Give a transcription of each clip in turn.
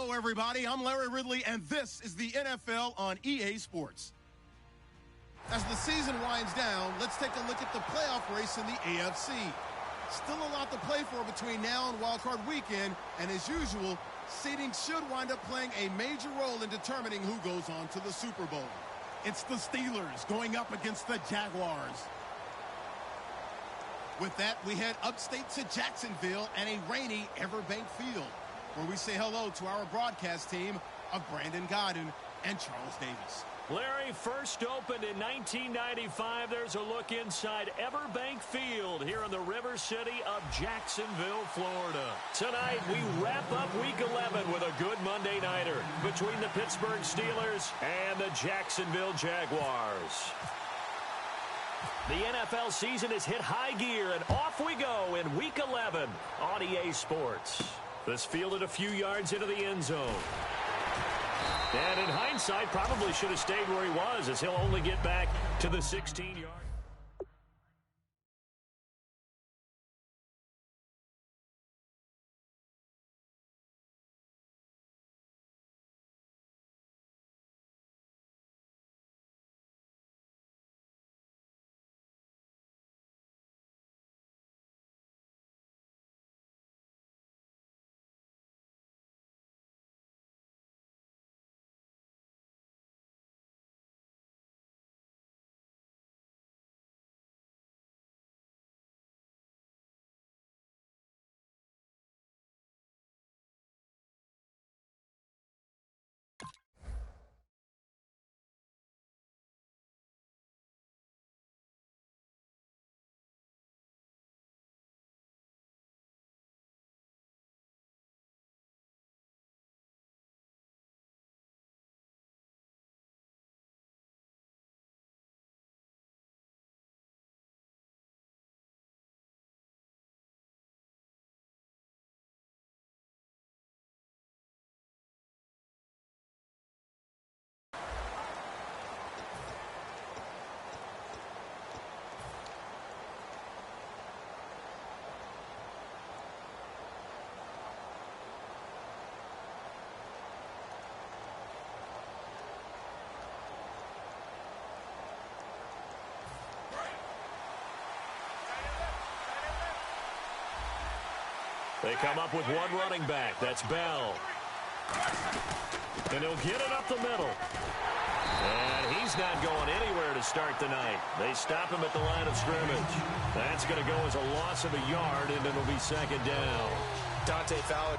Hello, everybody. I'm Larry Ridley, and this is the NFL on EA Sports. As the season winds down, let's take a look at the playoff race in the AFC. Still a lot to play for between now and wildcard weekend, and as usual, seeding should wind up playing a major role in determining who goes on to the Super Bowl. It's the Steelers going up against the Jaguars. With that, we head upstate to Jacksonville and a rainy Everbank Field, where we say hello to our broadcast team of Brandon Godden and Charles Davis. Larry, first opened in 1995. There's a look inside Everbank Field here in the River City of Jacksonville, Florida. Tonight, we wrap up Week 11 with a good Monday nighter between the Pittsburgh Steelers and the Jacksonville Jaguars. The NFL season has hit high gear, and off we go in Week 11 on EA Sports. This fielded a few yards into the end zone. And in hindsight, probably should have stayed where he was, as he'll only get back to the 16-yard. They come up with one running back. That's Bell. And he'll get it up the middle. And he's not going anywhere to start the night. They stop him at the line of scrimmage. That's going to go as a loss of a yard, and it'll be second down. Dante Fowler.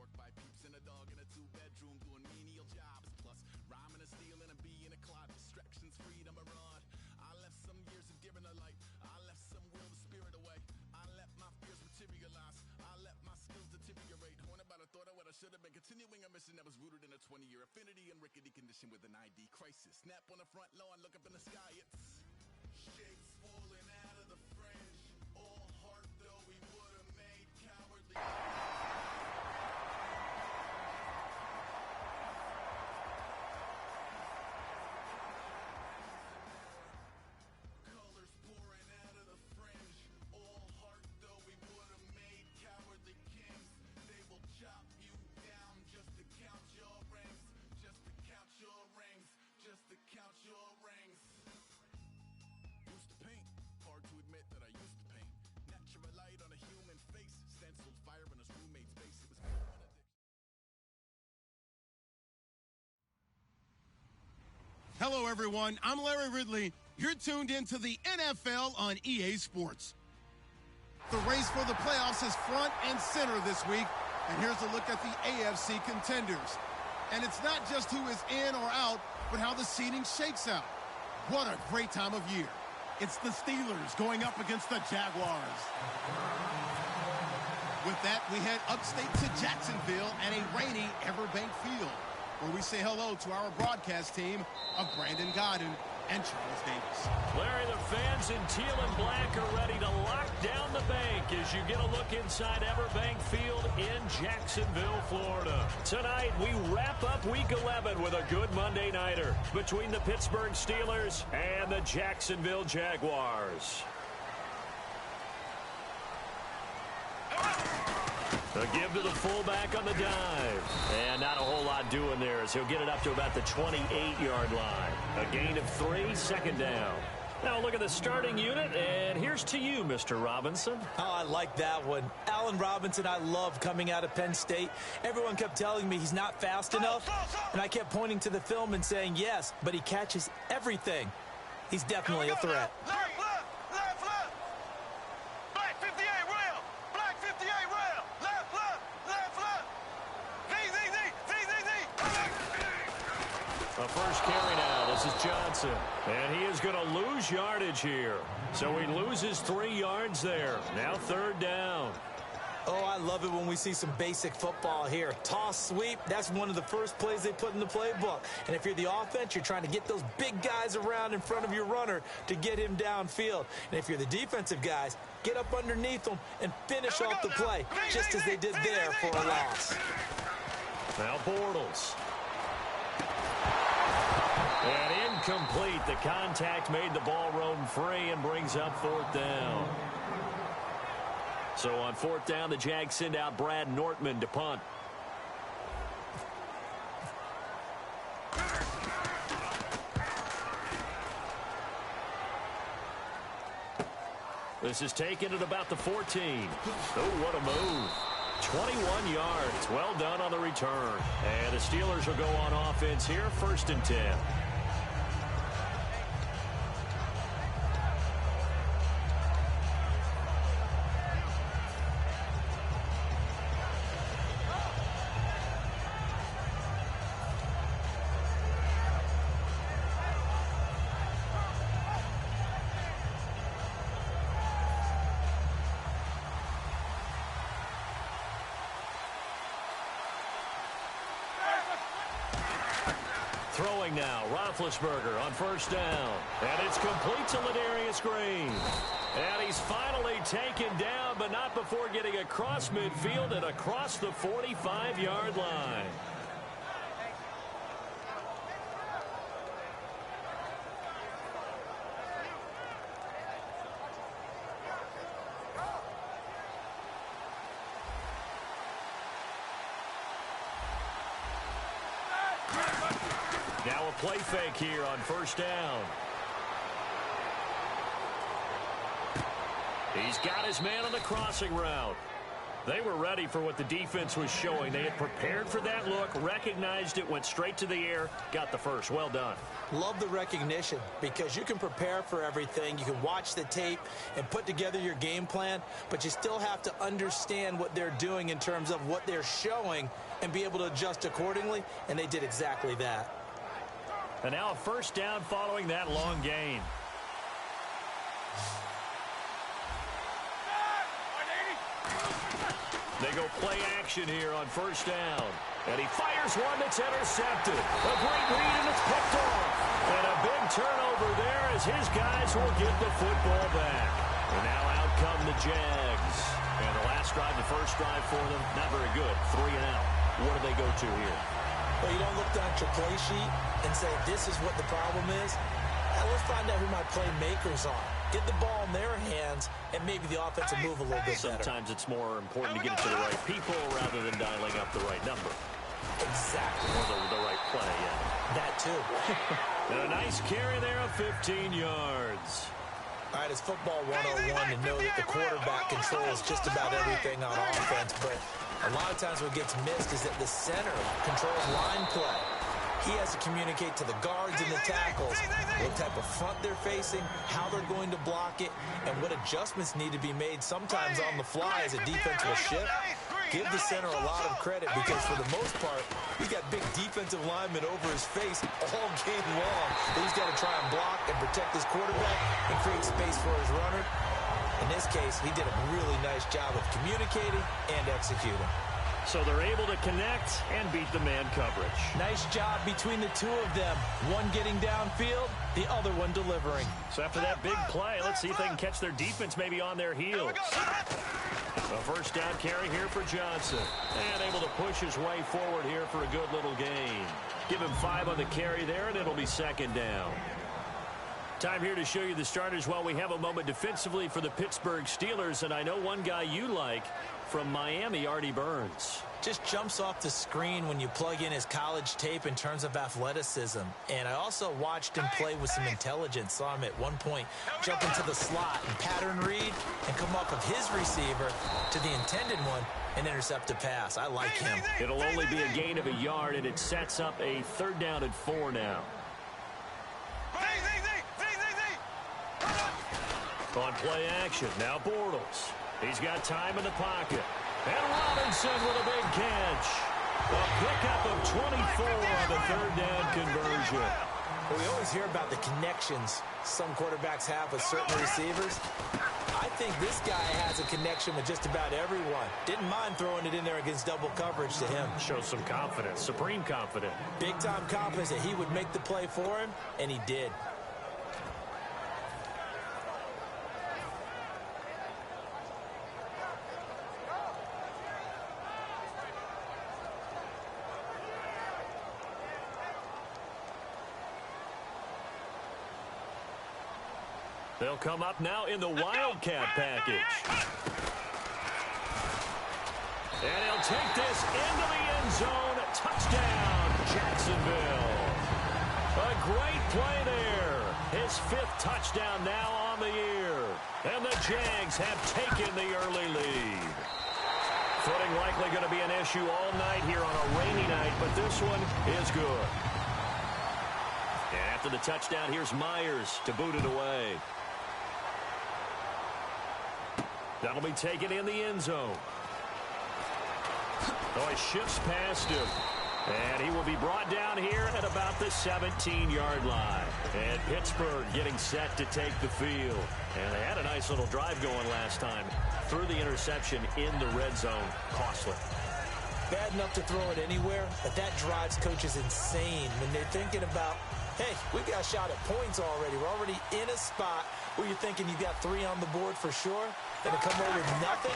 York by peeps and a dog in a two-bedroom doing menial jobs. Plus, rhyming and stealing and being a clod. Distractions, freedom, a rod. I left some years of giving a light. I left some will the spirit away. I let my fears materialize. I let my skills deteriorate. Horn about a thought of what I should have been. Continuing a mission that was rooted in a 20-year affinity and rickety condition with an ID crisis. Snap on the front lawn, look up in the sky. It's shapes falling out of the fringe. All heart though we would have made cowardly. Colors pouring out of the fringe. All heart though we would have made cowardly kings. They will chop you down just to count your rings. Just to count your rings. Just to count your rings. Used to paint. Hard to admit that I used to paint. Natural light on a human face. Stenciled fire in his roommate's face. It was more than addiction. Hello, everyone. I'm Larry Ridley. You're tuned into the NFL on EA Sports. The race for the playoffs is front and center this week, and here's a look at the AFC contenders. And it's not just who is in or out, but how the seeding shakes out. What a great time of year. It's the Steelers going up against the Jaguars. With that, we head upstate to Jacksonville and a rainy Everbank Field, where we say hello to our broadcast team of Brandon Godden and Charles Davis. Larry, the fans in teal and black are ready to lock down the bank as you get a look inside Everbank Field in Jacksonville, Florida. Tonight, we wrap up Week 11 with a good Monday nighter between the Pittsburgh Steelers and the Jacksonville Jaguars. A give to the fullback on the dive. And not a whole lot doing there as he'll get it up to about the 28-yard line. A gain of 3, second down. Now look at the starting unit, and here's to you, Mr. Robinson. Oh, I like that one. Allen Robinson, I love coming out of Penn State. Everyone kept telling me he's not fast enough, and I kept pointing to the film and saying yes, but he catches everything. He's definitely a threat. A first carry now. This is Johnson. And he is going to lose yardage here. So he loses 3 yards there. Now third down. Oh, I love it when we see some basic football here. Toss, sweep, that's one of the first plays they put in the playbook. And if you're the offense, you're trying to get those big guys around in front of your runner to get him downfield. And if you're the defensive guys, get up underneath them and finish off the play, just as they did there for a loss. Now Bortles. And incomplete. The contact made the ball roam free and brings up fourth down. So on fourth down, the Jags send out Brad Nortman to punt. This is taken at about the 14. Oh, what a move. 21 yards. Well done on the return. And the Steelers will go on offense here, 1st and 10. Throwing now, Roethlisberger on first down. And it's complete to Ladarius Green. And he's finally taken down, but not before getting across midfield and across the 45-yard line. Now a play fake here on first down. He's got his man on the crossing route. They were ready for what the defense was showing. They had prepared for that look, recognized it, went straight to the air, got the first. Well done. Love the recognition because you can prepare for everything. You can watch the tape and put together your game plan, but you still have to understand what they're doing in terms of what they're showing and be able to adjust accordingly, and they did exactly that. And now a first down following that long gain. They go play action here on first down. And he fires one that's intercepted. A great read, and it's picked off. And a big turnover there as his guys will get the football back. And now out come the Jags. And the last drive, the first drive for them, not very good. 3 and out. What do they go to here? Well, you don't look down at your play sheet and say, this is what the problem is. Now, let's find out who my playmakers are. Get the ball in their hands, and maybe the offense will move a little bit better. Sometimes it's more important to get it to the right people rather than dialing up the right number. Exactly. Or the right play, yeah. That, too. And a nice carry there of 15 yards. All right, it's football 101 to know that the quarterback controls just about everything on offense, but a lot of times what gets missed is that the center controls line play. He has to communicate to the guards and the tackles what type of front they're facing, how they're going to block it, and what adjustments need to be made sometimes on the fly as a defense will shift. Give the center a lot of credit because for the most part, he's got big defensive linemen over his face all game long. He's got to try and block and protect his quarterback and create space for his runner. In this case, he did a really nice job of communicating and executing. So they're able to connect and beat the man coverage. Nice job between the two of them. One getting downfield, the other one delivering. So after that big play, let's see if they can catch their defense maybe on their heels. A first down carry here for Johnson. And able to push his way forward here for a good little gain. Give him 5 on the carry there, and it'll be second down. Time here to show you the starters while we have a moment defensively for the Pittsburgh Steelers. And I know one guy you like from Miami, Artie Burns. Just jumps off the screen when you plug in his college tape in terms of athleticism. And I also watched him play with some intelligence. Saw him at one point jump into the slot and pattern read and come up with his receiver to the intended one and intercept a pass. I like him. It'll only be a gain of a yard, and it sets up a 3rd down and 4 now. On play action, now Bortles. He's got time in the pocket. And Robinson with a big catch. A pickup of 24 on the 3rd down conversion. Well, we always hear about the connections some quarterbacks have with certain receivers. I think this guy has a connection with just about everyone. Didn't mind throwing it in there against double coverage to him. Shows some confidence, supreme confidence. Big-time confidence that he would make the play for him, and he did. They'll come up now in the Wildcat package. And he'll take this into the end zone. Touchdown, Jacksonville. A great play there. His 5th touchdown now on the year. And the Jags have taken the early lead. Footing likely going to be an issue all night here on a rainy night, but this one is good. And after the touchdown, here's Myers to boot it away. That'll be taken in the end zone. Oh, he shifts past him. And he will be brought down here at about the 17-yard line. And Pittsburgh getting set to take the field. And they had a nice little drive going last time. Threw the interception in the red zone. Costly. Bad enough to throw it anywhere, but that drives coaches insane when they're thinking about, hey, we got a shot at points already. We're already in a spot where you're thinking you got 3 on the board for sure. Then to come away with nothing,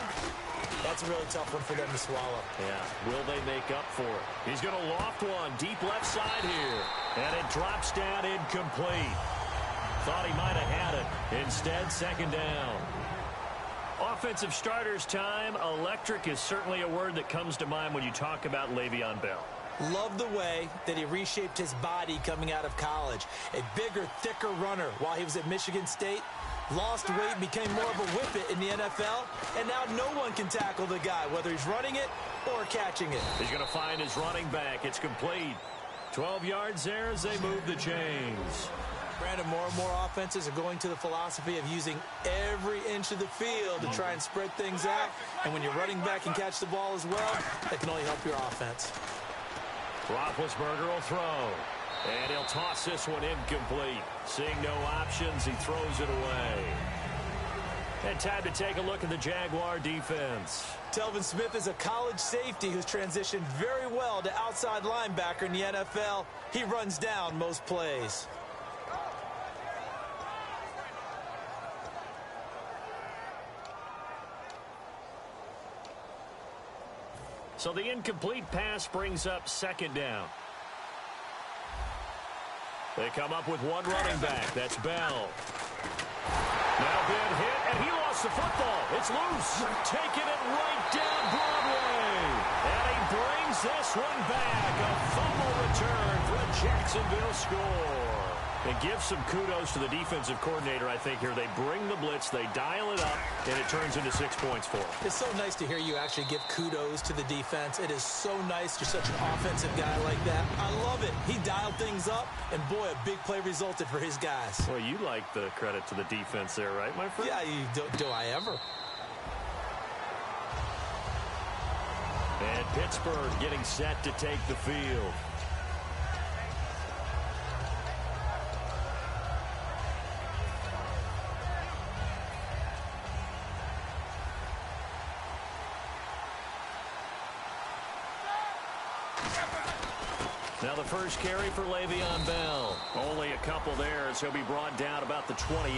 that's a really tough one for them to swallow. Yeah, will they make up for it? He's going to loft one deep left side here. And it drops down incomplete. Thought he might have had it. Instead, second down. Offensive starters time. Electric is certainly a word that comes to mind when you talk about Le'Veon Bell. Love the way that he reshaped his body coming out of college. A bigger, thicker runner while he was at Michigan State. Lost weight, became more of a whippet in the NFL, and now no one can tackle the guy, whether he's running it or catching it. He's going to find his running back. It's complete. 12 yards there as they move the chains. Brandon, more and more offenses are going to the philosophy of using every inch of the field to try and spread things out. And when you're running back and catch the ball as well, that can only help your offense. Roethlisberger will throw. And he'll toss this one incomplete. Seeing no options, he throws it away. And time to take a look at the Jaguar defense. Telvin Smith is a college safety who's transitioned very well to outside linebacker in the NFL. He runs down most plays. So the incomplete pass brings up second down. They come up with one running back. That's Bell. Now been hit, and he lost the football. It's loose. Taking it right down Broadway. And he brings this one back. A fumble return for a Jacksonville score. And give some kudos to the defensive coordinator, I think, here. They bring the blitz, they dial it up, and it turns into 6 points for them. It's so nice to hear you actually give kudos to the defense. It is so nice. You're such an offensive guy like that. I love it. He dialed things up, and boy, a big play resulted for his guys. Well, you like the credit to the defense there, right, my friend? Yeah, do I ever? And Pittsburgh getting set to take the field. Now the first carry for Le'Veon Bell. Only a couple there as he'll be brought down about the 28.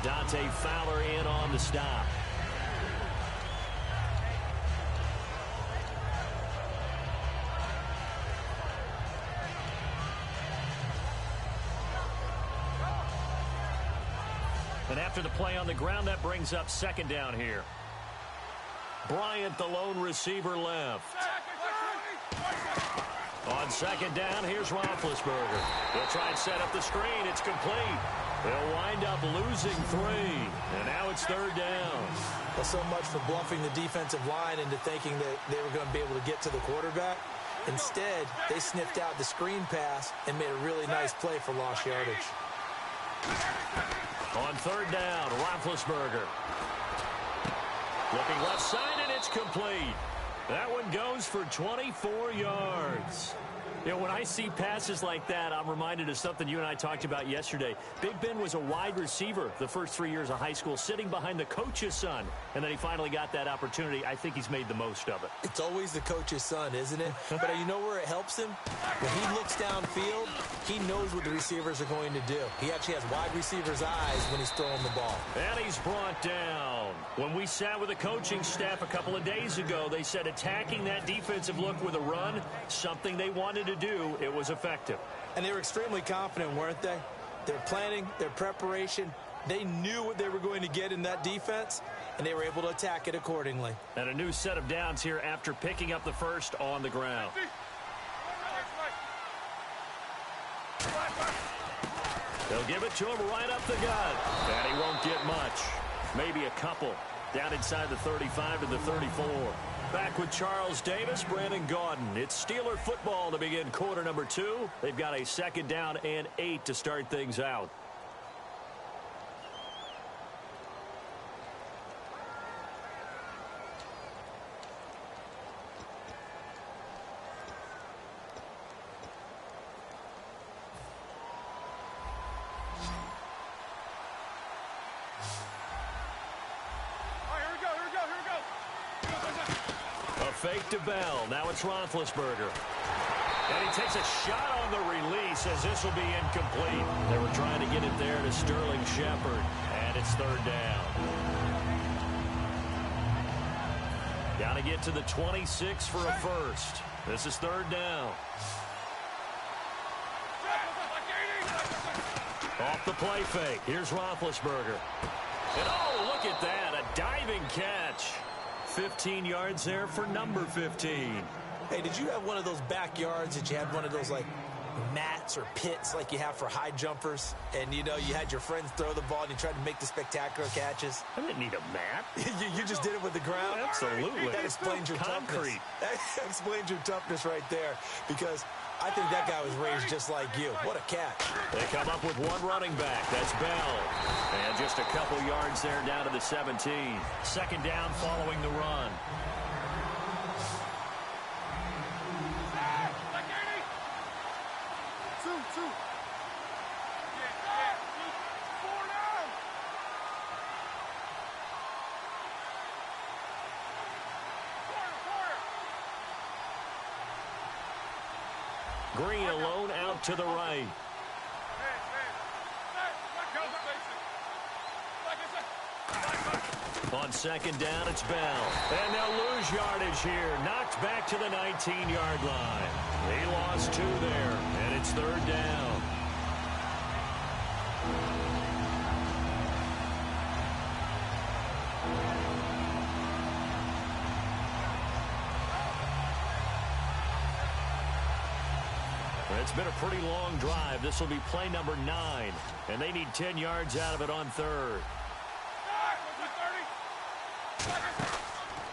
Dante Fowler in on the stop. And after the play on the ground, that brings up second down here. Bryant, the lone receiver, left. On second down, here's Roethlisberger. He'll try and set up the screen. It's complete. They'll wind up losing 3. And now it's third down. Well, so much for bluffing the defensive line into thinking that they were going to be able to get to the quarterback. Instead, they sniffed out the screen pass and made a really nice play for lost yardage. On third down, Roethlisberger. Looking left side, and it's complete. That one goes for 24 yards. You know, when I see passes like that, I'm reminded of something you and I talked about yesterday. Big Ben was a wide receiver the first 3 years of high school, sitting behind the coach's son. And then he finally got that opportunity. I think he's made the most of it. It's always the coach's son, isn't it? But you know where it helps him? When he looks downfield, he knows what the receivers are going to do. He actually has wide receivers' eyes when he's throwing the ball. And he's brought down. When we sat with the coaching staff a couple of days ago, they said attacking that defensive look with a run, something they wanted to do. It was effective. And they were extremely confident, weren't they? Their planning, their preparation, they knew what they were going to get in that defense, and they were able to attack it accordingly. And a new set of downs here after picking up the first on the ground. They'll give it to him right up the gut. And he won't get much. Maybe a couple. Down inside the 35 to the 34. Back with Charles Davis, Brandon Gaudin. It's Steeler football to begin quarter number 2. They've got a second down and 8 to start things out. Fake to Bell. Now it's Roethlisberger. And he takes a shot on the release as this will be incomplete. They were trying to get it there to Sterling Shepard. And it's third down. Got to get to the 26 for a first. This is third down. Off the play fake. Here's Roethlisberger. And oh, look at that. A diving catch. 15 yards there for number 15. Hey, did you have one of those backyards that you had one of those, like, mats or pits like you have for high jumpers, and, you had your friends throw the ball and you tried to make the spectacular catches? I didn't need a mat. you just did it with the ground? Absolutely. That explains your concrete. Toughness. That explains your toughness right there, because I think that guy was raised just like you. What a catch. They come up with one running back. That's Bell. And just a couple yards there down to the 17. Second down following the run. Green alone out to the right. On second down, it's Bell. And they'll lose yardage here. Knocked back to the 19-yard line. He lost 2 there, and it's third down. It's been a pretty long drive. This will be play number 9, and they need 10 yards out of it on third.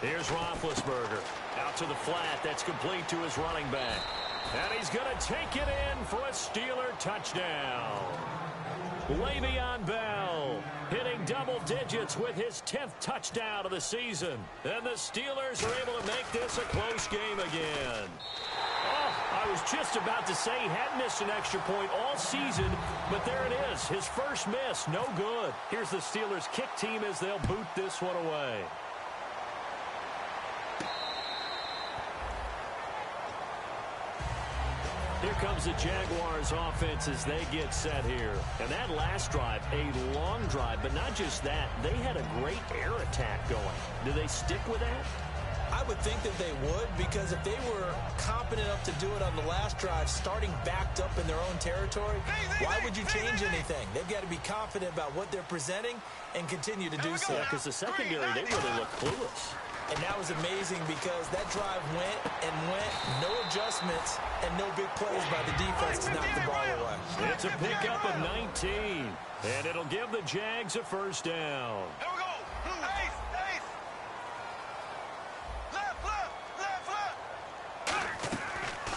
Here's Roethlisberger. Out to the flat. That's complete to his running back. And he's going to take it in for a Steeler touchdown. Le'Veon Bell hitting double digits with his 10th touchdown of the season. And the Steelers are able to make this a close game again. Oh, I was just about to say he hadn't missed an extra point all season, but there it is. His first miss, no good. Here's the Steelers kick team as they'll boot this one away. Here comes the Jaguars offense as they get set here. And that last drive, a long drive, but not just that. They had a great air attack going. Do they stick with that? I would think that they would, because if they were competent enough to do it on the last drive, starting backed up in their own territory, why would you change anything? They've got to be confident about what they're presenting and continue to do so. Yeah, because the secondary, they really look clueless. And that was amazing because that drive went and went, no adjustments, and no big plays by the defense to knock the ball away. It's a pickup of 19, and it'll give the Jags a first down. Here we go. Ace. Left.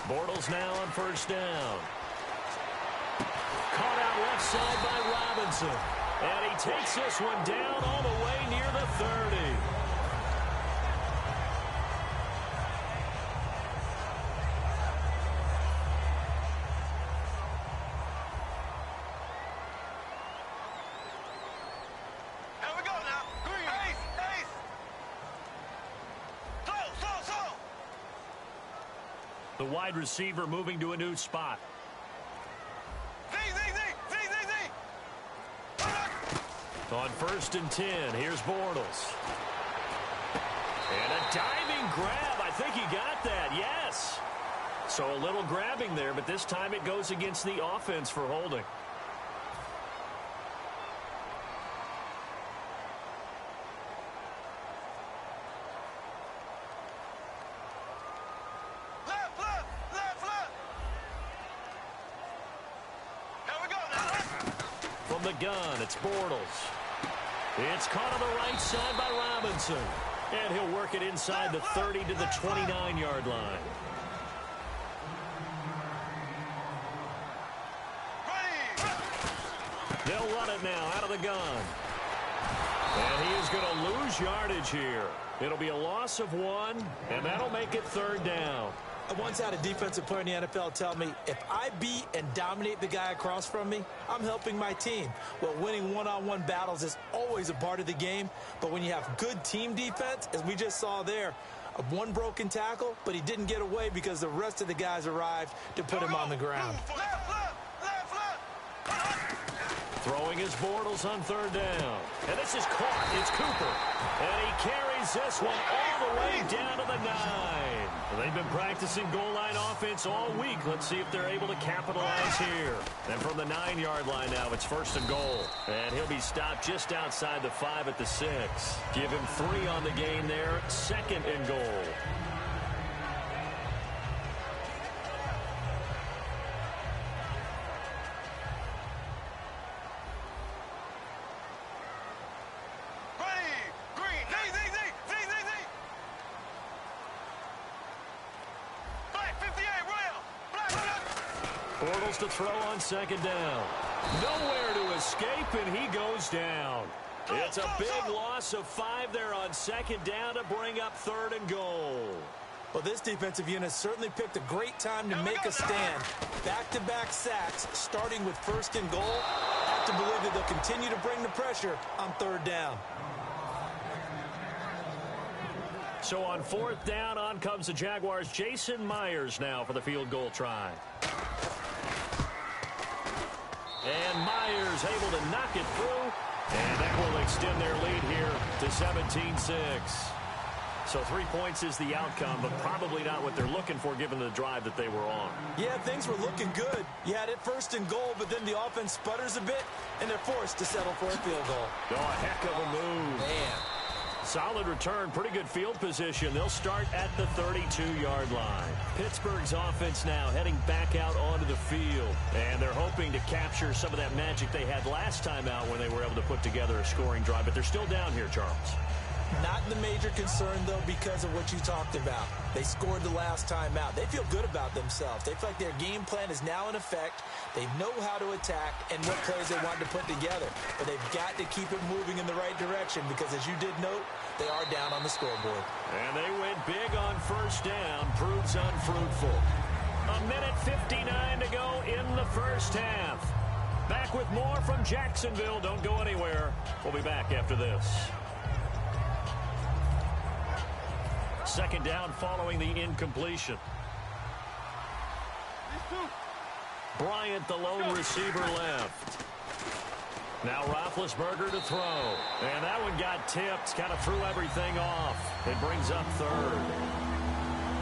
Bortles now on first down. Caught out left side by Robinson. And he takes this one down all the way near the 30. The wide receiver moving to a new spot. On first and 10, here's Bortles. And a diving grab. I think he got that, yes. So a little grabbing there, but this time it goes against the offense for holding. The gun, it's Bortles. It's caught on the right side by Robinson. And he'll work it inside the 30 to the 29-yard line. They'll run it now out of the gun. And he is going to lose yardage here. It'll be a loss of 1, and that'll make it third down. I once had a defensive player in the NFL tell me, if I beat and dominate the guy across from me, I'm helping my team. Well, winning one-on-one battles is always a part of the game, but when you have good team defense, as we just saw there, one broken tackle, but he didn't get away because the rest of the guys arrived to put him on the ground. Throwing his Bortles on third down. And this is caught. It's Cooper. And he carries this one all the way down to the 9. They've been practicing goal line offense all week. Let's see if they're able to capitalize here. And from the 9-yard line now, it's first and goal. And he'll be stopped just outside the 5 at the 6. Give him 3 on the game there. Second and goal. Bortles to throw on second down. Nowhere to escape, and he goes down. It's a big loss of 5 there on second down to bring up 3rd and goal. Well, this defensive unit certainly picked a great time to make a stand. Back-to-back sacks, starting with 1st and goal. I have to believe that they'll continue to bring the pressure on 3rd down. So on 4th down, on comes the Jaguars' Jason Myers now for the field goal try. And Myers able to knock it through. And that will extend their lead here to 17-6. So 3 points is the outcome, but probably not what they're looking for given the drive that they were on. Yeah, things were looking good. You had it 1st and goal, but then the offense sputters a bit, and they're forced to settle for a field goal. Oh, a heck of a move. Man. Solid return, pretty good field position. They'll start at the 32-yard line. Pittsburgh's offense now heading back out onto the field, and they're hoping to capture some of that magic they had last time out when they were able to put together a scoring drive, but they're still down here, Charles. Not the major concern, though, because of what you talked about. They scored the last time out. They feel good about themselves. They feel like their game plan is now in effect. They know how to attack and what plays they want to put together. But they've got to keep it moving in the right direction because, as you did note, they are down on the scoreboard. And they went big on 1st down. Proves unfruitful. 1:59 to go in the 1st half. Back with more from Jacksonville. Don't go anywhere. We'll be back after this. 2nd down following the incompletion. Bryant, the lone receiver, left. Now Roethlisberger to throw. And that one got tipped. Kind of threw everything off. It brings up 3rd.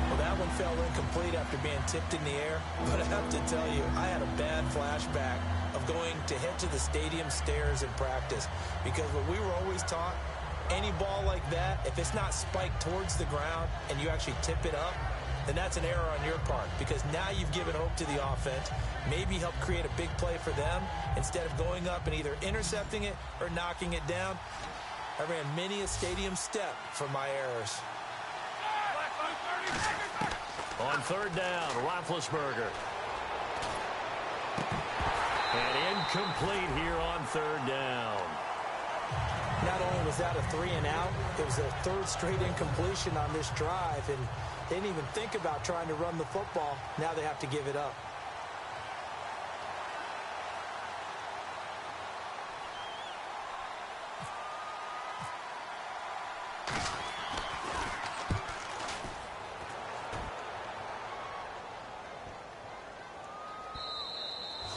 Well, that one fell incomplete after being tipped in the air. But I have to tell you, I had a bad flashback of going to head to the stadium stairs in practice. Because what we were always taught, any ball like that, if it's not spiked towards the ground and you actually tip it up, then that's an error on your part because now you've given hope to the offense, maybe help create a big play for them instead of going up and either intercepting it or knocking it down. I ran many a stadium step for my errors. On 3rd down, Roethlisberger. And incomplete here on 3rd down. Not only was that a 3 and out, it was their 3rd straight incompletion on this drive, and they didn't even think about trying to run the football. Now they have to give it up.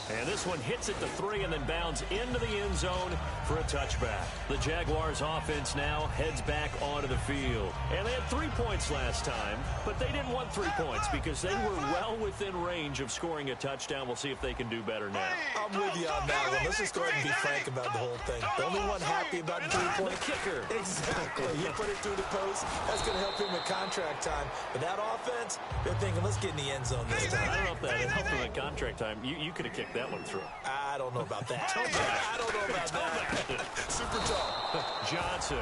And this one hits at the 3 and then bounds into the end zone for a touchback. The Jaguars offense now heads back onto the field. And they had 3 points last time, but they didn't want 3 points because they were well within range of scoring a touchdown. We'll see if they can do better now. I'm with you on that one. Let's just go ahead and be frank about the whole thing. The only one happy about the 3 point kicker. Exactly. You put it through the post. That's going to help him with contract time. But that offense, they're thinking, let's get in the end zone this time. I don't know if that helped him at contract time. You could have kicked that one through. I don't know about that. I don't know about that. Super tough. Johnson.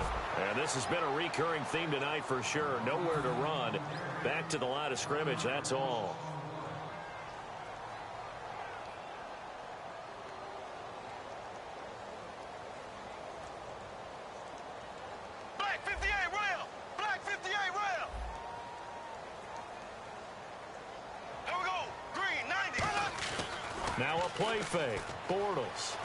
And this has been a recurring theme tonight for sure. Nowhere to run. Back to the line of scrimmage. That's all. Black 58 rail! Black 58 rail! There we go! Green 90! Now a play fake. Bortles.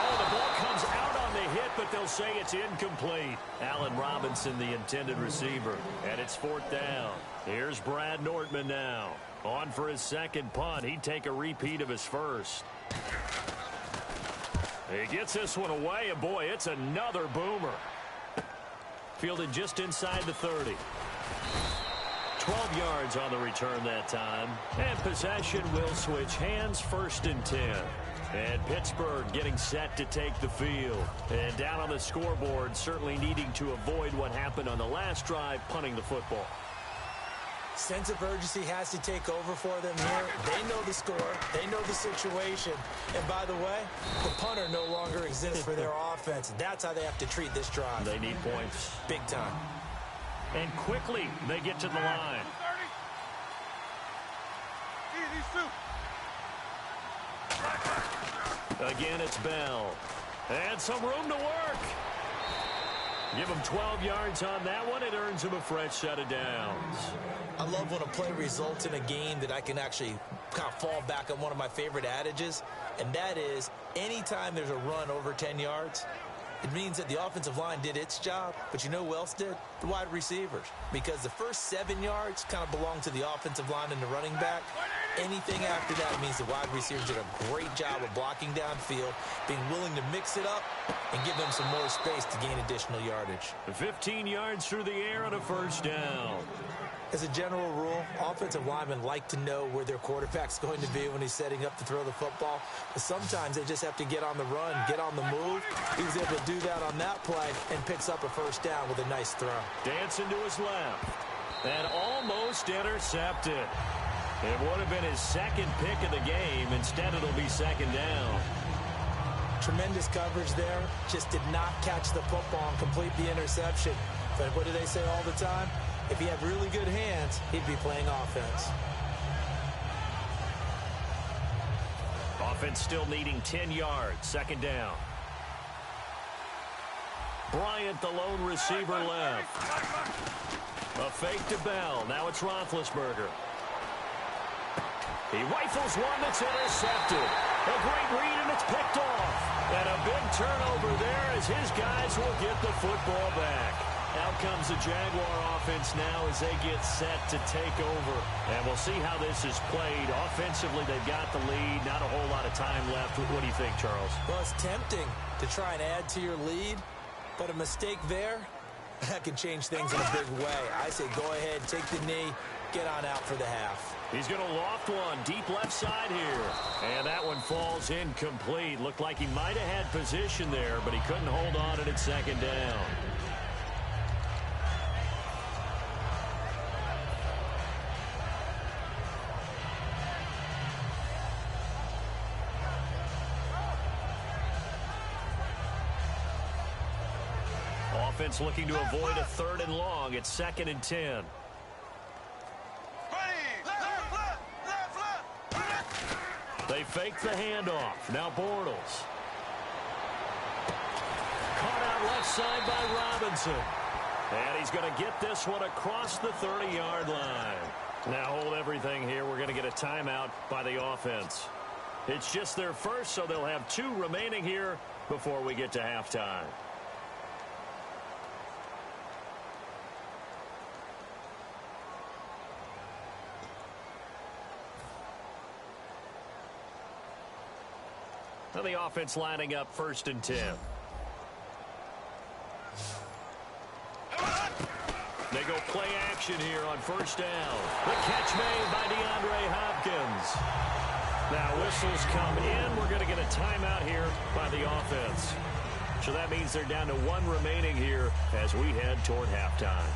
Oh, the ball comes out on the hit, but they'll say it's incomplete. Allen Robinson, the intended receiver. And it's 4th down. Here's Brad Nortman now. On for his 2nd punt. He'd take a repeat of his 1st. He gets this one away, and boy, it's another boomer. Fielded just inside the 30. 12 yards on the return that time. And possession will switch hands, 1st and 10. And Pittsburgh getting set to take the field. And down on the scoreboard, certainly needing to avoid what happened on the last drive, punting the football. Sense of urgency has to take over for them here. They know the score. They know the situation. And by the way, the punter no longer exists for their offense. That's how they have to treat this drive. They need points. Big time. And quickly, they get to the line. Again, it's Bell. And some room to work. Give him 12 yards on that one. It earns him a fresh set of downs. I love when a play results in a game that I can actually kind of fall back on one of my favorite adages, and that is anytime there's a run over 10 yards, it means that the offensive line did its job, but you know who else did? The wide receivers. Because the first 7 yards kind of belong to the offensive line and the running back. Anything after that means the wide receivers did a great job of blocking downfield, being willing to mix it up, and give them some more space to gain additional yardage. 15 yards through the air on a first down. As a general rule, offensive linemen like to know where their quarterback's going to be when he's setting up to throw the football. But sometimes they just have to get on the run, get on the move. He was able to do that on that play and picks up a first down with a nice throw. Dancing to his left. And almost intercepted. It would have been his second pick of the game. Instead, it'll be second down. Tremendous coverage there. Just did not catch the football and complete the interception. But what do they say all the time? If he had really good hands, he'd be playing offense. Offense still needing 10 yards. Second down. Bryant, the lone receiver, left. A fake to Bell. Now it's Roethlisberger. He rifles one that's intercepted. A great read, and it's picked off. And a big turnover there as his guys will get the football back. Out comes the Jaguar offense now as they get set to take over. And we'll see how this is played. Offensively, they've got the lead. Not a whole lot of time left. What do you think, Charles? Well, it's tempting to try and add to your lead, but a mistake there, that can change things in a big way. I say go ahead, take the knee, get on out for the half. He's going to loft one deep left side here. And that one falls incomplete. Looked like he might have had position there, but he couldn't hold on at its second down. Offense looking to avoid a 3rd and long. It's 2nd and 10. They fake the handoff. Now Bortles. Caught out left side by Robinson. And he's going to get this one across the 30-yard line. Now hold everything here. We're going to get a timeout by the offense. It's just their first, so they'll have 2 remaining here before we get to halftime. And the offense lining up 1st and 10. They go play action here on 1st down. The catch made by DeAndre Hopkins. Now whistles come in. We're going to get a timeout here by the offense. So that means they're down to 1 remaining here as we head toward halftime.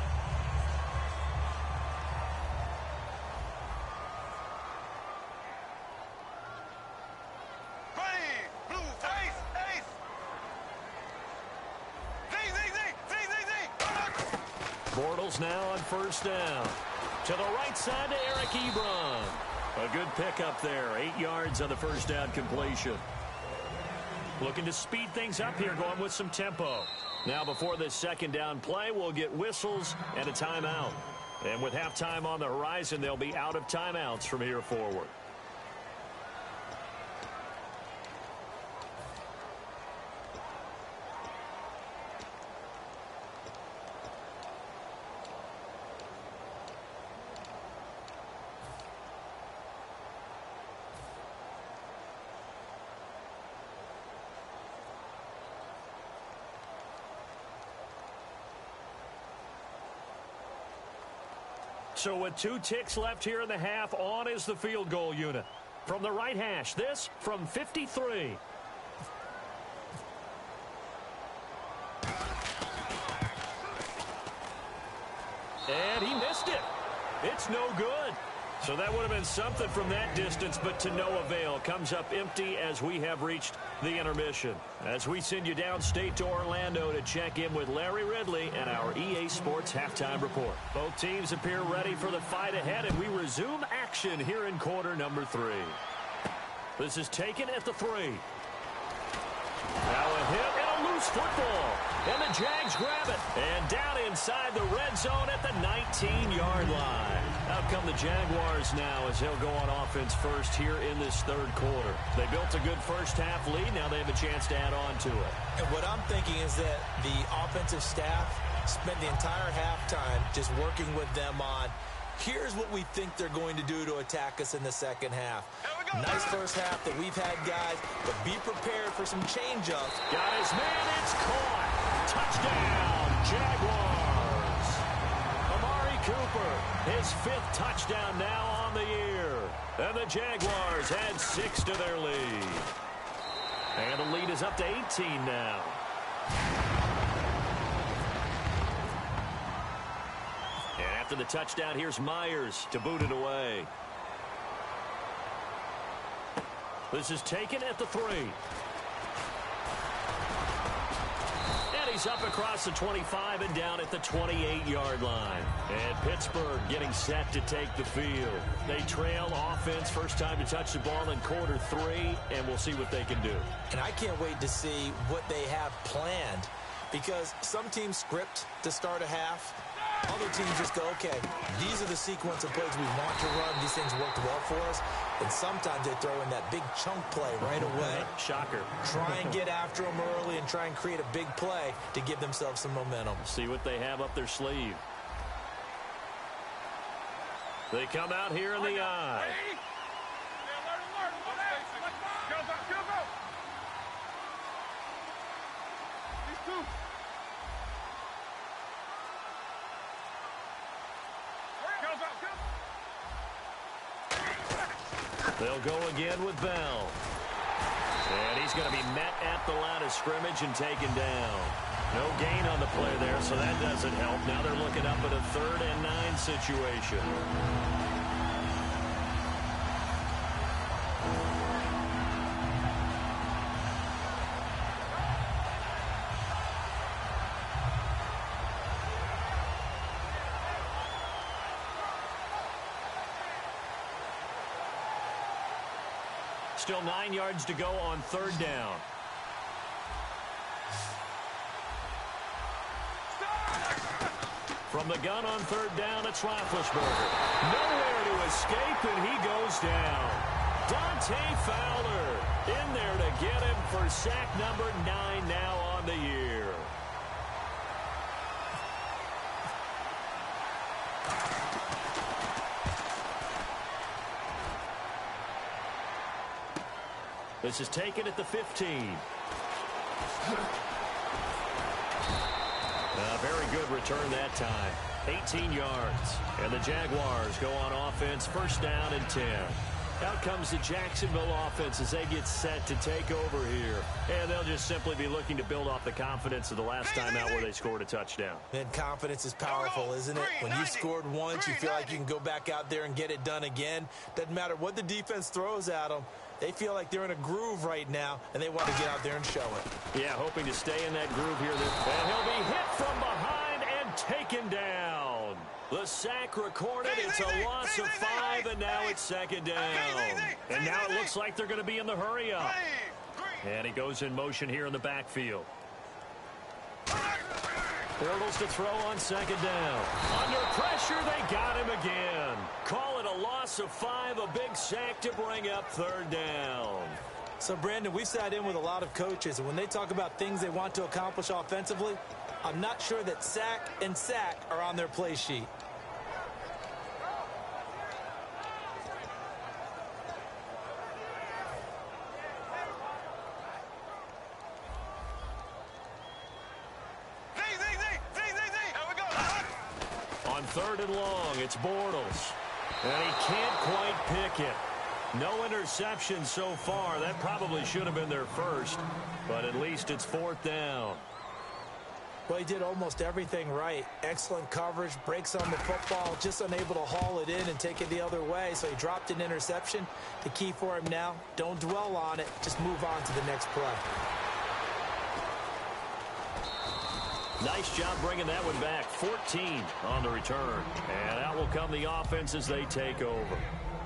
Bortles now on 1st down. To the right side to Eric Ebron. A good pickup there. 8 yards on the 1st down completion. Looking to speed things up here, going with some tempo. Now before this 2nd down play, we'll get whistles and a timeout. And with halftime on the horizon, they'll be out of timeouts from here forward. So with 2 ticks left here in the half, on is the field goal unit. From the right hash, this from 53. And he missed it. It's no good. So that would have been something from that distance, but to no avail. Comes up empty as we have reached the intermission. As we send you downstate to Orlando to check in with Larry Ridley and our EA Sports Halftime Report. Both teams appear ready for the fight ahead, and we resume action here in quarter number 3. This is taken at the 3. Now a hit and a loose football. And the Jags grab it. And down inside the red zone at the 19-yard line. Out come the Jaguars now as they'll go on offense first here in this third quarter. They built a good first-half lead. Now they have a chance to add on to it. And what I'm thinking is that the offensive staff spent the entire halftime just working with them on, here's what we think they're going to do to attack us in the second half. Nice first half that we've had, guys, but be prepared for some change-ups. Got his man, it's caught. Touchdown, Jaguars. Amari Cooper, his 5th touchdown now on the year. And the Jaguars add 6 to their lead. And the lead is up to 18 now. And after the touchdown, here's Myers to boot it away. This is taken at the 3. And he's up across the 25 and down at the 28-yard line. And Pittsburgh getting set to take the field. They trail offense, first time to touch the ball in quarter 3, and we'll see what they can do. And I can't wait to see what they have planned, because some teams script to start a half. Other teams just go, okay, these are the sequence of plays we want to run. These things worked well for us. And sometimes they throw in that big chunk play right away. Shocker. Try and get after them early and try and create a big play to give themselves some momentum. See what they have up their sleeve. They come out here in the eye. They'll go again with Bell. And he's going to be met at the line of scrimmage and taken down. No gain on the play there, so that doesn't help. Now they're looking up at a 3rd and 9 situation. Still 9 yards to go on 3rd down. From the gun on 3rd down, it's Roethlisberger. Nowhere to escape, and he goes down. Dante Fowler in there to get him for sack number 9 now on the year. This is taken at the 15. A very good return that time. 18 yards. And the Jaguars go on offense, first down and 10. Out comes the Jacksonville offense as they get set to take over here. And they'll just simply be looking to build off the confidence of the last time out where they scored a touchdown. And confidence is powerful, isn't it? When you scored once, you feel like you can go back out there and get it done again. Doesn't matter what the defense throws at them. They feel like they're in a groove right now, and they want to get out there and show it. Yeah, hoping to stay in that groove here. And he'll be hit from behind and taken down. The sack recorded. It's a loss of 5, and now it's 2nd down. And now it looks like they're going to be in the hurry up. And he goes in motion here in the backfield. Bortles to throw on 2nd down. Under pressure, they got him again. Call it a loss of 5, a big sack to bring up 3rd down. So, Brandon, we've sat in with a lot of coaches, and when they talk about things they want to accomplish offensively, I'm not sure that sack and sack are on their play sheet. On 3rd and long, it's Bortles. And he can't quite pick it. No interception so far. That probably should have been their first, but at least it's 4th down. Well, he did almost everything right. Excellent coverage, breaks on the football, just unable to haul it in and take it the other way, so he dropped an interception. The key for him now, don't dwell on it, just move on to the next play. Nice job bringing that one back. 14 on the return. And out will come the offense as they take over.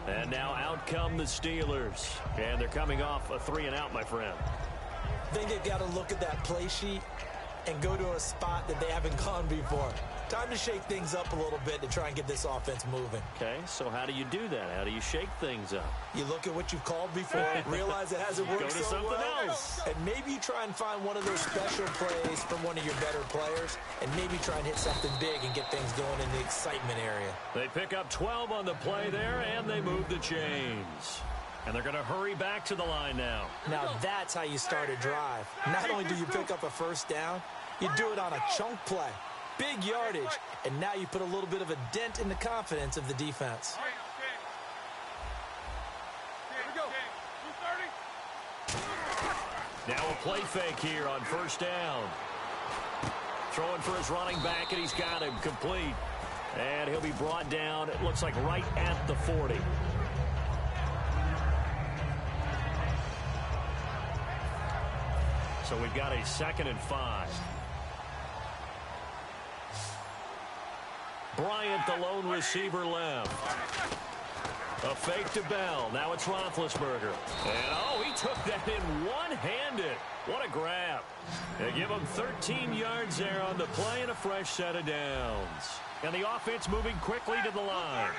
And now out come the Steelers. And they're coming off a 3-and-out, my friend. I think they've got to look at that play sheet and go to a spot that they haven't gone before. Time to shake things up a little bit to try and get this offense moving. Okay, so how do you do that? How do you shake things up? You look at what you've called before, realize it hasn't worked Go to so something well, else. and maybe you try and find one of those special plays from one of your better players, and maybe try and hit something big and get things going in the excitement area. They pick up 12 on the play there, and they move the chains. And they're going to hurry back to the line now. Now that's how you start a drive. Not only do you pick up a first down, you do it on a chunk play. Big yardage, and now you put a little bit of a dent in the confidence of the defense. Now a play fake here on first down. Throwing for his running back, and he's got him complete. And he'll be brought down, it looks like right at the 40. So we've got a 2nd and 5. Bryant, the lone receiver, left. A fake to Bell. Now it's Roethlisberger. And, oh, he took that in one-handed. What a grab. They give him 13 yards there on the play and a fresh set of downs. And the offense moving quickly to the line.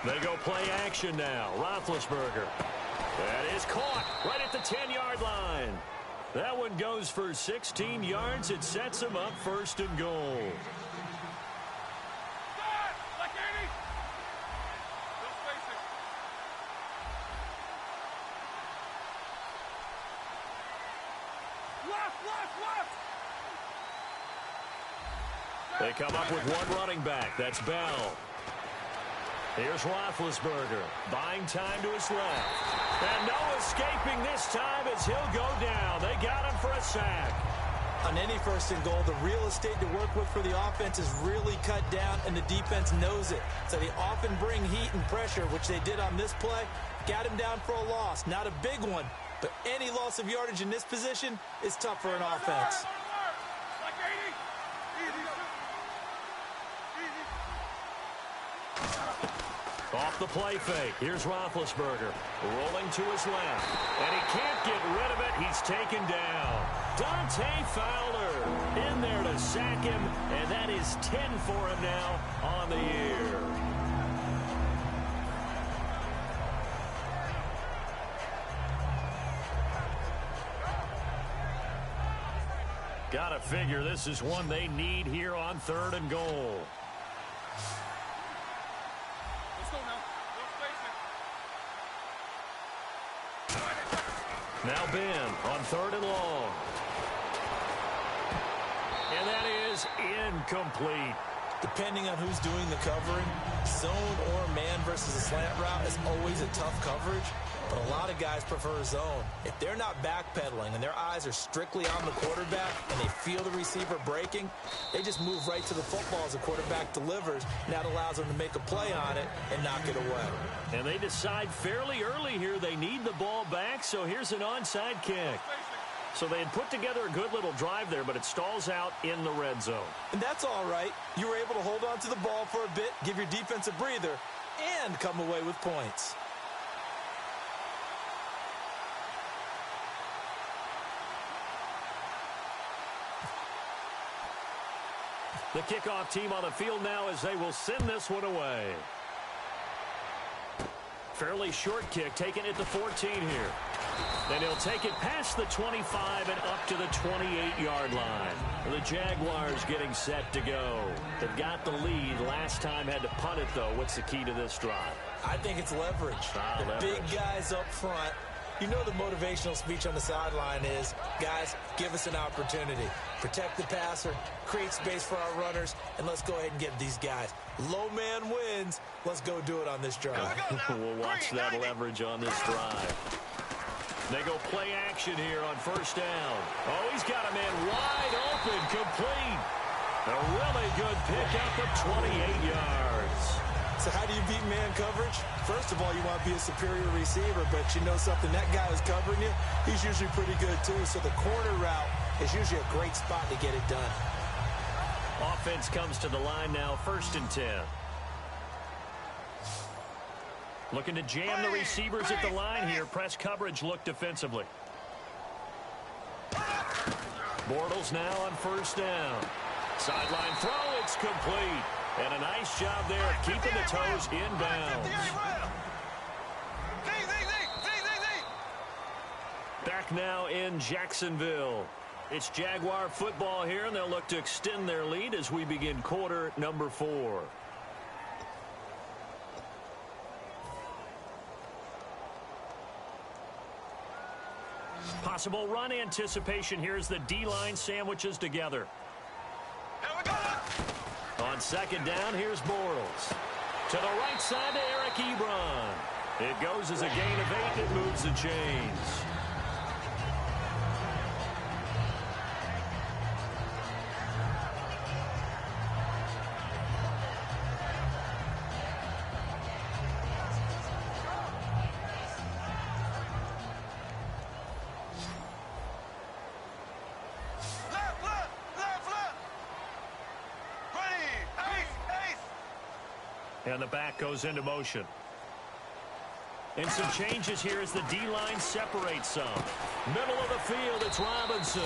They go play action now. Roethlisberger. That is caught right at the 10-yard line. That one goes for 16 yards. It sets him up 1st and goal. They come up with one running back. That's Bell. Here's Roethlisberger. Buying time to his left. And no escaping this time as he'll go down. They got him for a sack. On any 1st and goal, the real estate to work with for the offense is really cut down, and the defense knows it. So they often bring heat and pressure, which they did on this play. Got him down for a loss. Not a big one, but any loss of yardage in this position is tough for an offense. Off the play fake. Here's Roethlisberger. Rolling to his left. And he can't get rid of it. He's taken down. Dante Fowler in there to sack him. And that is 10 for him now on the year. Gotta figure this is one they need here on 3rd and goal. Now Ben on 3rd and long. And that is incomplete. Depending on who's doing the covering, zone or man versus a slant route is always a tough coverage, but a lot of guys prefer zone. If they're not backpedaling and their eyes are strictly on the quarterback and they feel the receiver breaking, they just move right to the football as the quarterback delivers, and that allows them to make a play on it and knock it away. And they decide fairly early here they need the ball back, so here's an onside kick. So they had put together a good little drive there, but it stalls out in the red zone. And that's all right. You were able to hold on to the ball for a bit, give your defense a breather, and come away with points. The kickoff team on the field now as they will send this one away. Fairly short kick, taking it to 14 here. Then he'll take it past the 25 and up to the 28-yard line. The Jaguars getting set to go. They've got the lead. Last time had to punt it, though. What's the key to this drive? I think it's leverage. The big guys up front. You know the motivational speech on the sideline is, guys, give us an opportunity. Protect the passer, create space for our runners, and let's go ahead and get these guys. Low man wins. Let's go do it on this drive. We'll watch that leverage on this drive. They go play action here on first down. Oh, he's got a man wide open, complete. A really good pickup of 28 yards. So how do you beat man coverage? First of all, you want to be a superior receiver, but you know something, that guy who's covering you, he's usually pretty good too. So the corner route is usually a great spot to get it done. Offense comes to the line now, 1st and 10. Looking to jam the receivers at the line here. Press coverage look defensively. Bortles now on first down. Sideline throw, it's complete. And a nice job there of keeping the toes in bounds. Back now in Jacksonville. It's Jaguar football here, and they'll look to extend their lead as we begin quarter number 4. Possible run anticipation here as the D-line sandwiches together. On second down, here's Bortles. To the right side to Eric Ebron. It goes as a gain of 8. It moves the chains. And the back goes into motion. And some changes here as the D-line separates some. Middle of the field, it's Robinson.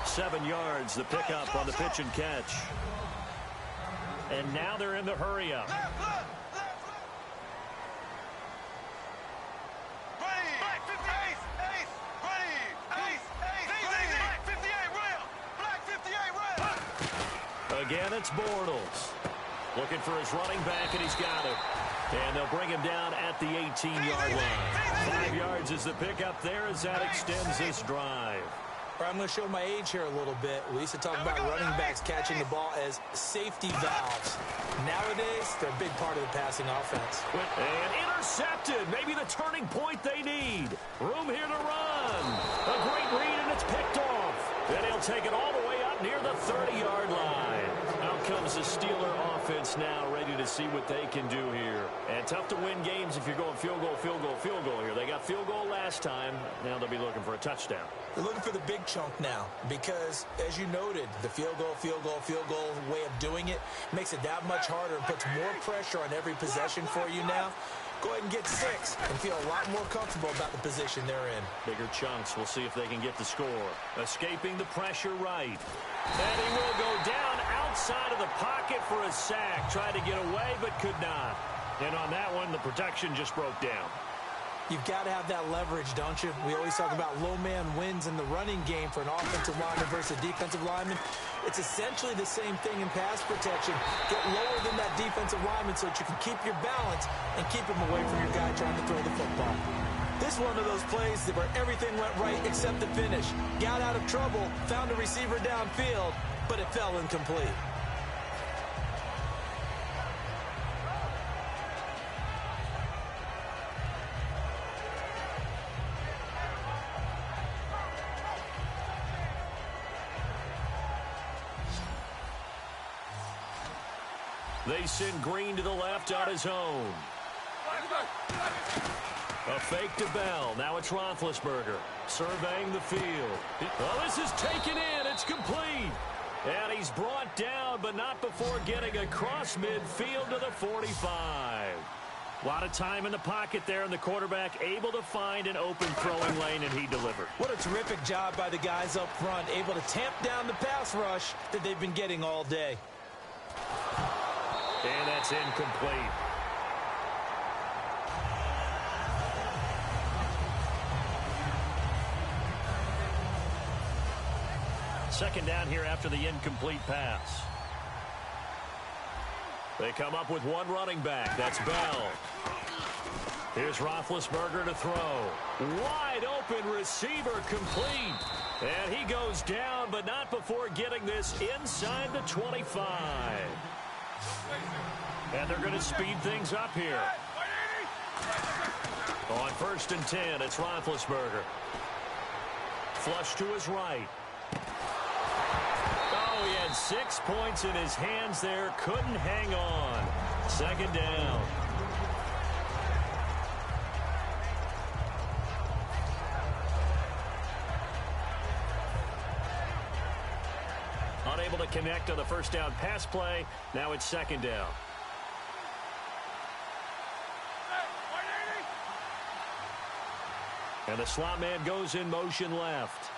7 yards, the pickup on the pitch and catch. And now they're in the hurry-up. Again, it's Bortles. Looking for his running back, and he's got it. And they'll bring him down at the 18-yard line. 5 yards is the pickup there as that extends this drive. I'm going to show my age here a little bit. We used to talk about running backs catching the ball as safety valves. Nowadays, they're a big part of the passing offense. And intercepted. Maybe the turning point they need. Room here to run. A great read, and it's picked off. Then he'll take it all the way up near the 30-yard line. Out comes the Steeler offense now, ready to see what they can do here. And tough to win games if you're going field goal, field goal, field goal here. They got field goal last time. Now they'll be looking for a touchdown. They're looking for the big chunk now because, as you noted, the field goal way of doing it makes it that much harder and puts more pressure on every possession for you now. Go ahead and get 6 and feel a lot more comfortable about the position they're in. Bigger chunks. We'll see if they can get the score. Escaping the pressure right. And he will go down outside of the pocket for a sack. Tried to get away, but could not. And on that one, the protection just broke down. You've got to have that leverage, don't you? We always talk about low man wins in the running game for an offensive lineman versus a defensive lineman. It's essentially the same thing in pass protection. Get lower than that defensive lineman so that you can keep your balance and keep him away from your guy trying to throw the football. This is one of those plays where everything went right except the finish. Got out of trouble, found a receiver downfield, but it fell incomplete. They send Green to the left on his own. A fake to Bell. Now it's Roethlisberger surveying the field. Well, this is taken in. It's complete. And he's brought down, but not before getting across midfield to the 45. A lot of time in the pocket there, and the quarterback able to find an open throwing lane, and he delivered. What a terrific job by the guys up front, able to tamp down the pass rush that they've been getting all day. And that's incomplete. Second down here after the incomplete pass. They come up with one running back. That's Bell. Here's Roethlisberger to throw. Wide open receiver complete. And he goes down, but not before getting this inside the 25. And they're going to speed things up here. On 1st and 10, it's Roethlisberger. Flush to his right. Oh, he had 6 points in his hands there. Couldn't hang on. Second down. Unable to connect on the first down pass play. Now it's second down. And the slot man goes in motion left.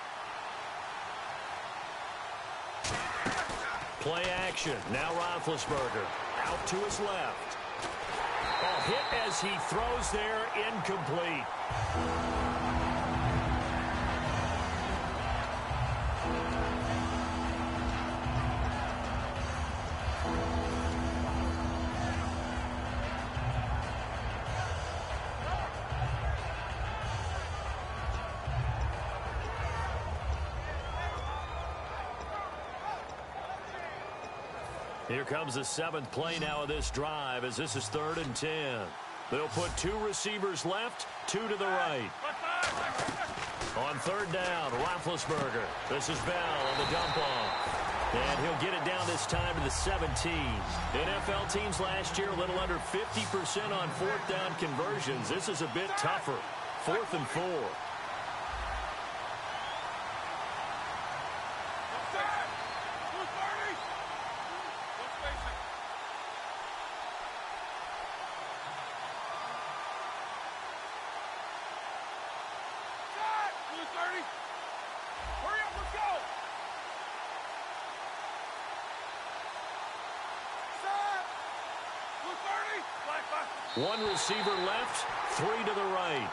Play action. Now Roethlisberger out to his left. Oh, hit as he throws there, incomplete. Here comes the 7th play now of this drive as this is 3rd and 10. They'll put 2 receivers left, 2 to the right. On 3rd down, Roethlisberger. This is Bell on the dump off. And he'll get it down this time to the 17. NFL teams last year a little under 50% on 4th down conversions. This is a bit tougher. 4th and 4. One receiver left, 3 to the right.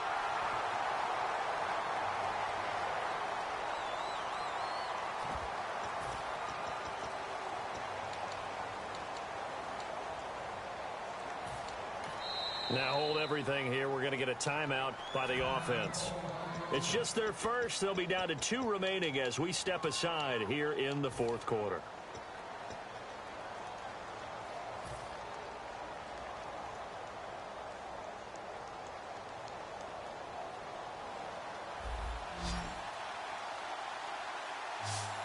Now hold everything here. We're going to get a timeout by the offense. It's just their first. They'll be down to 2 remaining as we step aside here in the 4th quarter.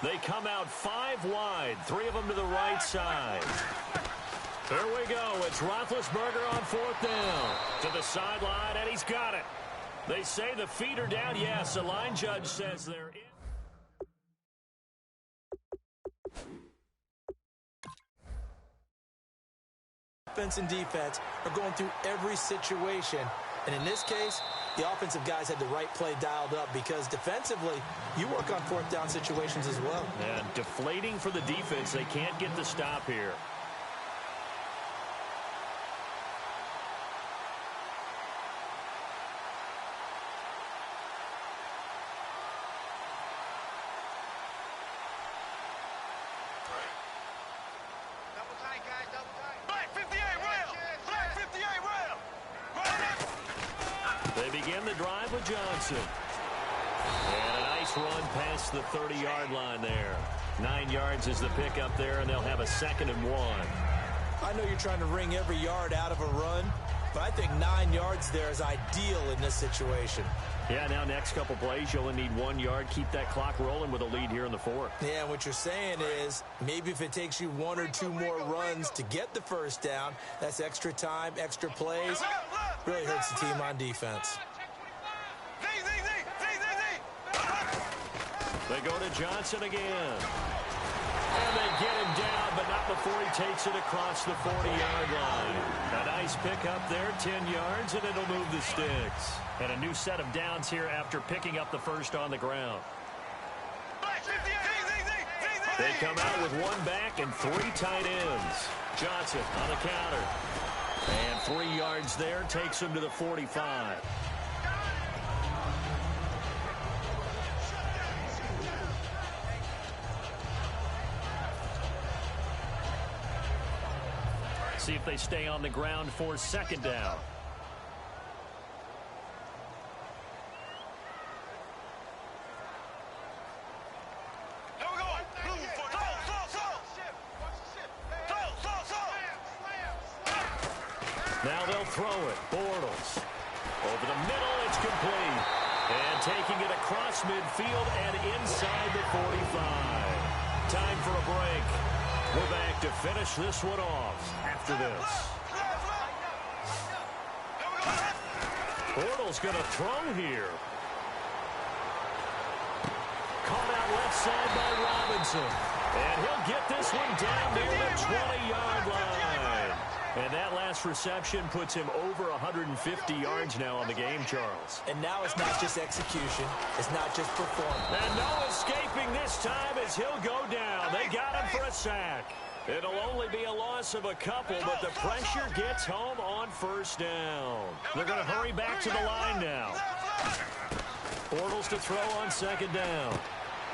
They come out 5 wide, 3 of them to the right side. Here we go. It's Roethlisberger on 4th down. To the sideline, and he's got it. They say the feet are down. Yes, the line judge says they're in. Offense and defense are going through every situation. And in this case, the offensive guys had the right play dialed up because defensively, you work on 4th down situations as well. And deflating for the defense. They can't get the stop here. They begin the drive with Johnson. And a nice run past the 30-yard line there. 9 yards is the pickup there, and they'll have a 2nd and 1. I know you're trying to wring every yard out of a run, but I think 9 yards there is ideal in this situation. Yeah, now next couple plays, you only need 1 yard. Keep that clock rolling with a lead here in the 4th. Yeah, what you're saying is maybe if it takes you 1 or 2 more runs to get the 1st down, that's extra time, extra plays. Really hurts the team on defense. They go to Johnson again. And they get him down, but not before he takes it across the 40-yard line. A nice pickup there, 10 yards, and it'll move the sticks. And a new set of downs here after picking up the first on the ground. They come out with 1 back and 3 tight ends. Johnson on the counter. And 3 yards there takes him to the 45. See if they stay on the ground for 2nd down. Now they'll throw it. Bortles. Over the middle, it's complete. And taking it across midfield and inside the 45. Time for a break. We're back to finish this one off after this. Bortles going to throw here. Caught out left side by Robinson. And he'll get this one down near the 20-yard line. And that last last reception puts him over 150 yards now on the game, Charles. And now it's not just execution. It's not just performance. And no escaping this time as he'll go down. They got him for a sack. It'll only be a loss of a couple, but the pressure gets home on first down. They're going to hurry back to the line now. Bortles to throw on second down.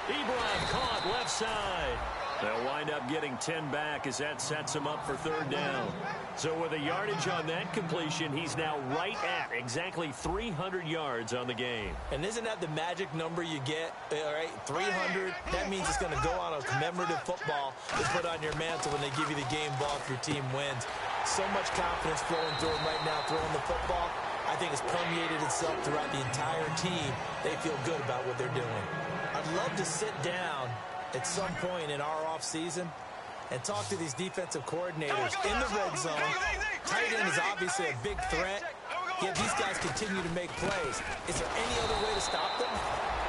Ebron caught left side. They'll wind up getting 10 back as that sets him up for third down. So with a yardage on that completion, he's now right at exactly 300 yards on the game. And isn't that the magic number you get? All right, 300. That means it's going to go on a commemorative football to put on your mantle when they give you the game ball if your team wins. So much confidence flowing through him right now, throwing the football. I think it's permeated itself throughout the entire team. They feel good about what they're doing. I'd love to sit down at some point in our offseason and talk to these defensive coordinators in the red zone. Tight end is obviously a big threat, yet these guys continue to make plays. Is there any other way to stop them?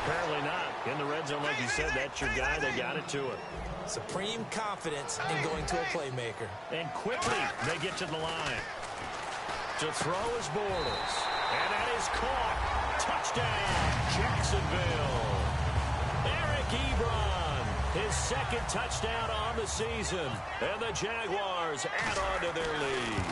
Apparently not. In the red zone, like you said, that's your guy. They got it to him. Supreme confidence in going to a playmaker. And quickly, they get to the line. To throw is Bortles. And that is caught. Touchdown, Jacksonville. Eric Ebron, his second touchdown on the season. And the Jaguars add on to their lead.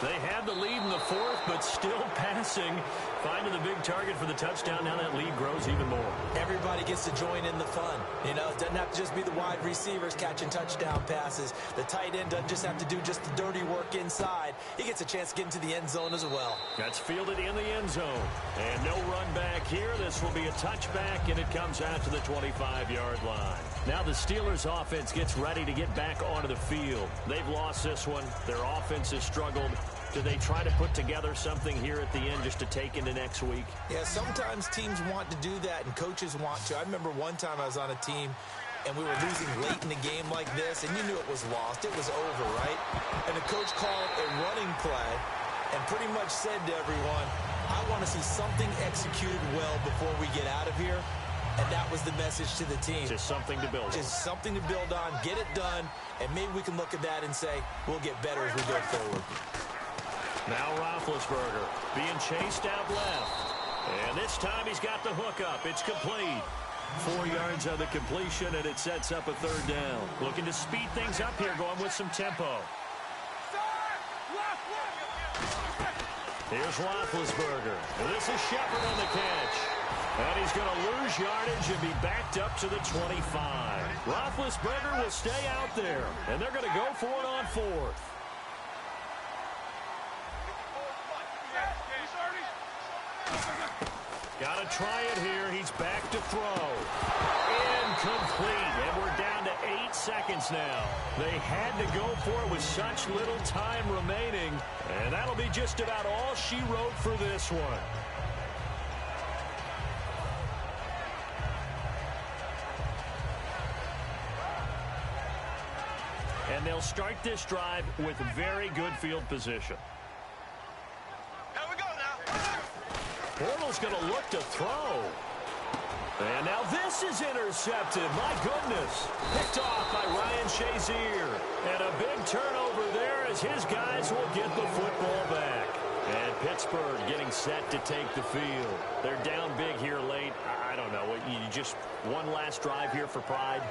They had the lead in the fourth, but still passing. Finding the big target for the touchdown. Now that lead grows even more. Everybody gets to join in the fun. You know, it doesn't have to just be the wide receivers catching touchdown passes. The tight end doesn't just have to do just the dirty work inside. He gets a chance to get into the end zone as well. That's fielded in the end zone. And no run back here. This will be a touchback, and it comes out to the 25-yard line. Now the Steelers' offense gets ready to get back onto the field. They've lost this one. Their offense has struggled. Do they try to put together something here at the end just to take into next week? Yeah, sometimes teams want to do that and coaches want to. I remember one time I was on a team and we were losing late in the game like this, and you knew it was lost. It was over, right? And the coach called a running play and pretty much said to everyone, I want to see something executed well before we get out of here. And that was the message to the team. Just something to build on. Just something to build on, get it done, and maybe we can look at that and say, we'll get better as we go forward. Now Roethlisberger being chased out left. And this time he's got the hook up. It's complete. 4 yards on the completion, and it sets up a third down. Looking to speed things up here, going with some tempo. Here's Roethlisberger. And this is Shepard on the catch. And he's going to lose yardage and be backed up to the 25. Roethlisberger will stay out there, and they're going to go for it on fourth. Got to try it here. He's back to throw. Incomplete. And we're down to 8 seconds now. They had to go for it with such little time remaining. And that'll be just about all she wrote for this one. And they'll start this drive with very good field position. Bortles going to look to throw. And now this is intercepted. My goodness. Picked off by Ryan Shazier. And a big turnover there as his guys will get the football back. And Pittsburgh getting set to take the field. They're down big here late. I don't know. You just one last drive here for pride?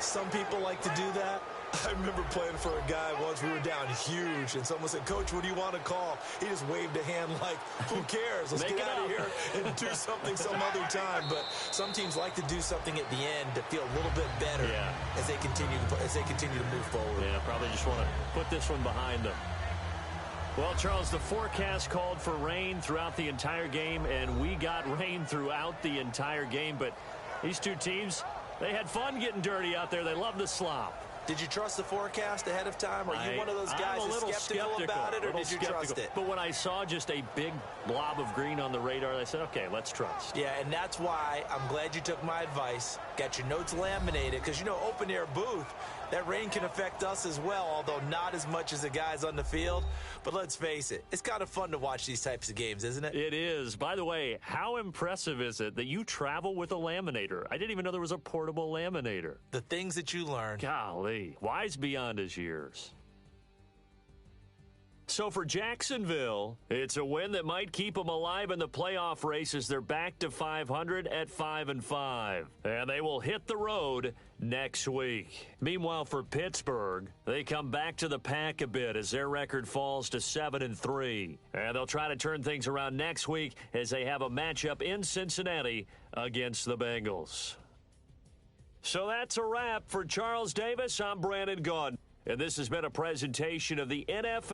Some people like to do that. I remember playing for a guy once. We were down huge, and someone said, Coach, what do you want to call? He just waved a hand like, who cares? Let's get out of here and do something some other time. But some teams like to do something at the end to feel a little bit better as they continue to move forward. Yeah, probably just want to put this one behind them. Well, Charles, the forecast called for rain throughout the entire game, and we got rain throughout the entire game. But these two teams, they had fun getting dirty out there. They love the slop. Did you trust the forecast ahead of time? Are you one of those guys that's skeptical about it, or did you trust it? But when I saw just a big blob of green on the radar, I said, okay, let's trust. Yeah, and that's why I'm glad you took my advice. Got your notes laminated, because, you know, open-air booth, that rain can affect us as well, although not as much as the guys on the field. But let's face it, it's kind of fun to watch these types of games, isn't it? It is. By the way, how impressive is it that you travel with a laminator? I didn't even know there was a portable laminator. The things that you learn. Golly, wise beyond his years. So for Jacksonville, it's a win that might keep them alive in the playoff race as they're back to 500 at 5-5. And they will hit the road next week. Meanwhile, for Pittsburgh, they come back to the pack a bit as their record falls to 7-3. And they'll try to turn things around next week as they have a matchup in Cincinnati against the Bengals. So that's a wrap for Charles Davis. I'm Brandon Gaudin. And this has been a presentation of the NFL